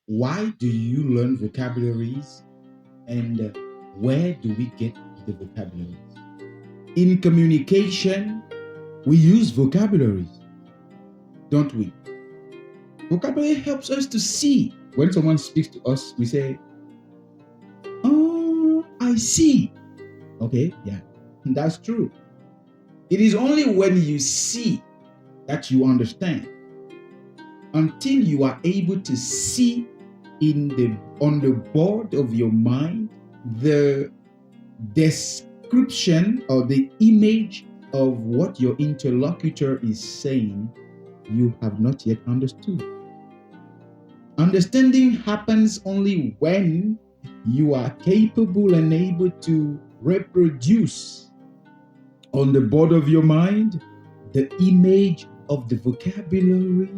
Why do you learn vocabularies, and where do we get the vocabularies? In communication, we use vocabularies, don't we? Vocabulary helps us to see. When someone speaks to us, we say, "Oh, I see." Okay, yeah, that's true. It is only when you see that you understand. Until you are able to see on the board of your mind the description or the image of what your interlocutor is saying, you have not yet understood. Understanding happens only when you are capable and able to reproduce on the board of your mind the image of the vocabulary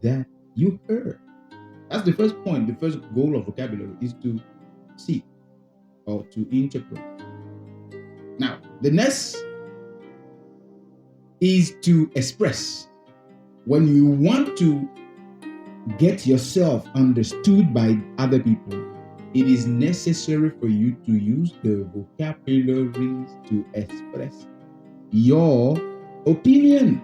that you heard. That's the first point. The first goal of vocabulary is to see or to interpret. Now, the next is to express. When you want to get yourself understood by other people, it is necessary for you to use the vocabularies to express your opinion.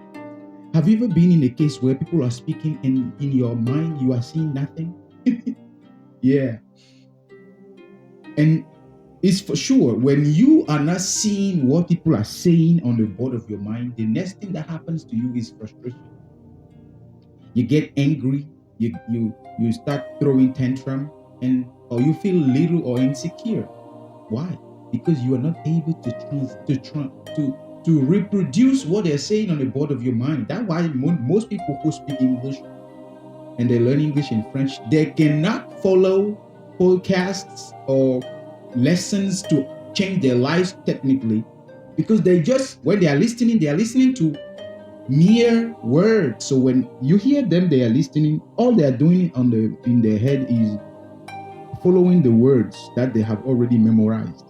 Have you ever been in a case where people are speaking and in your mind you are seeing nothing? Yeah. And it's for sure when you are not seeing what people are saying on the board of your mind, the next thing that happens to you is frustration. You get angry, you start throwing tantrum, or you feel little or insecure. Why? Because you are not able to reproduce what they're saying on the board of your mind. That's why most people who speak English and they learn English and French, they cannot follow podcasts or lessons to change their lives technically, because when they are listening to mere words. So when you hear them, they are listening. All they are doing in their head is following the words that they have already memorized.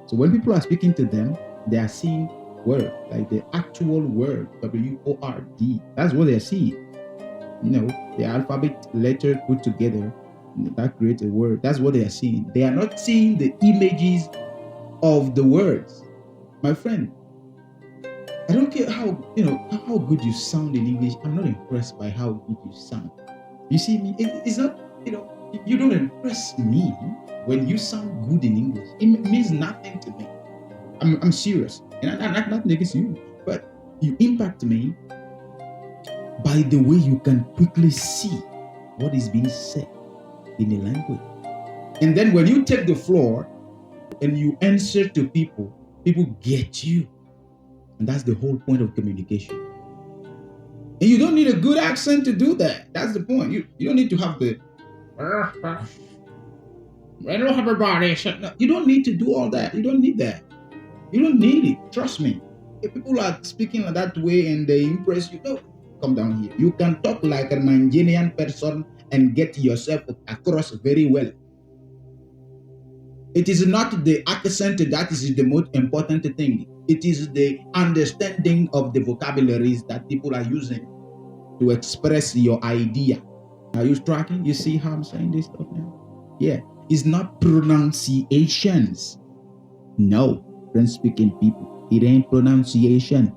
So when people are speaking to them, they are seeing word, like the actual word, W-O-R-D. That's what they're seeing. The alphabet letter put together, that creates a word. That's what they are seeing. They are not seeing the images of the words. My friend, I don't care how good you sound in English. I'm not impressed by how good you sound. You see me? It's not, you don't impress me when you sound good in English. It means nothing to me. I'm serious. And I'm not against you, but you impact me by the way you can quickly see what is being said in a language. And then when you take the floor and you answer to people get you. And that's the whole point of communication. And you don't need a good accent to do that. That's the point. You don't need to have the hello everybody. You don't need to do all that. You don't need that. You don't need it. Trust me. If people are speaking like that way and they impress you, no, come down here. You can talk like a Nigerian person and get yourself across very well. It is not the accent that is the most important thing. It is the understanding of the vocabularies that people are using to express your idea. Are you tracking? You see how I'm saying this stuff now? Yeah. It's not pronunciations. No, French speaking people. It ain't pronunciation.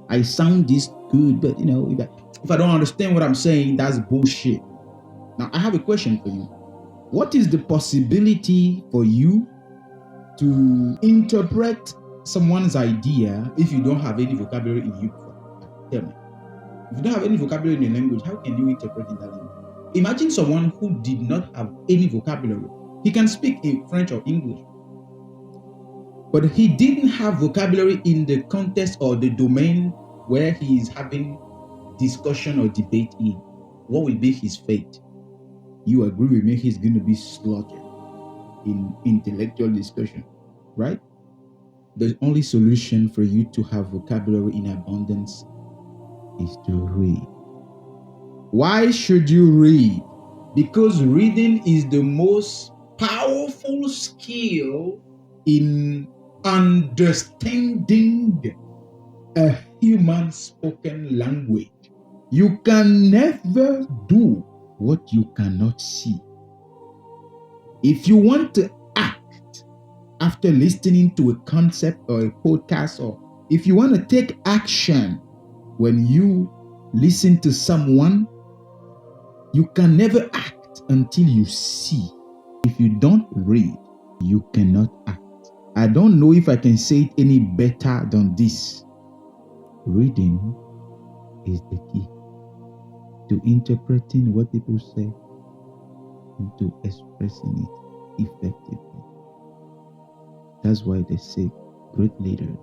I sound this good, but if I don't understand what I'm saying, that's bullshit. Now, I have a question for you. What is the possibility for you to interpret someone's idea if you don't have any vocabulary in you? Tell me. If you don't have any vocabulary in your language, how can you interpret in that language? Imagine someone who did not have any vocabulary. He can speak in French or English, but he didn't have vocabulary in the context or the domain where he is having discussion or debate in. What will be his fate? You agree with me? He's going to be slaughtered in intellectual discussion, right? The only solution for you to have vocabulary in abundance is to read. Why should you read? Because reading is the most powerful skill in understanding a human spoken language. You can never do what you cannot see. If you want to act after listening to a concept or a podcast, or if you want to take action when you listen to someone, you can never act until you see. If you don't read, you cannot act. I don't know if I can say it any better than this. Reading is the key to interpreting what people say and to expressing it effectively. That's why they say great leaders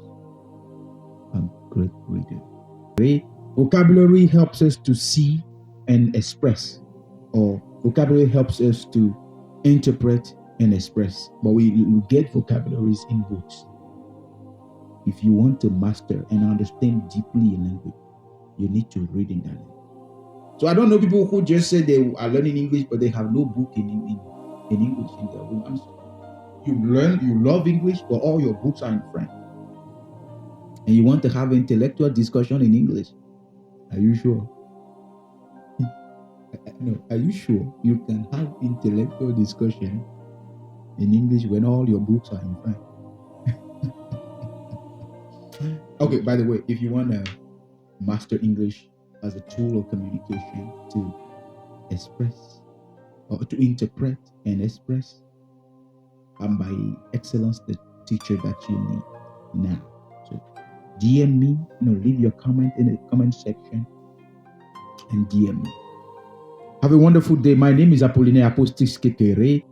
are great readers. Vocabulary helps us to see and express, or vocabulary helps us to interpret and express. But we get vocabularies in books. If you want to master and understand deeply a language, you need to read in that language. So I don't know people who just say they are learning English, but they have no book in English in their room. I'm sorry. You love English, but all your books are in French. And you want to have intellectual discussion in English. Are you sure? No, are you sure you can have intellectual discussion in English when all your books are in French? Okay, by the way, if you want to master English as a tool of communication to express or to interpret and express, I'm by excellence the teacher that you need now. So DM me, leave your comment in the comment section and DM me. Have a wonderful day. My name is Apollinaire Apostis Kekere.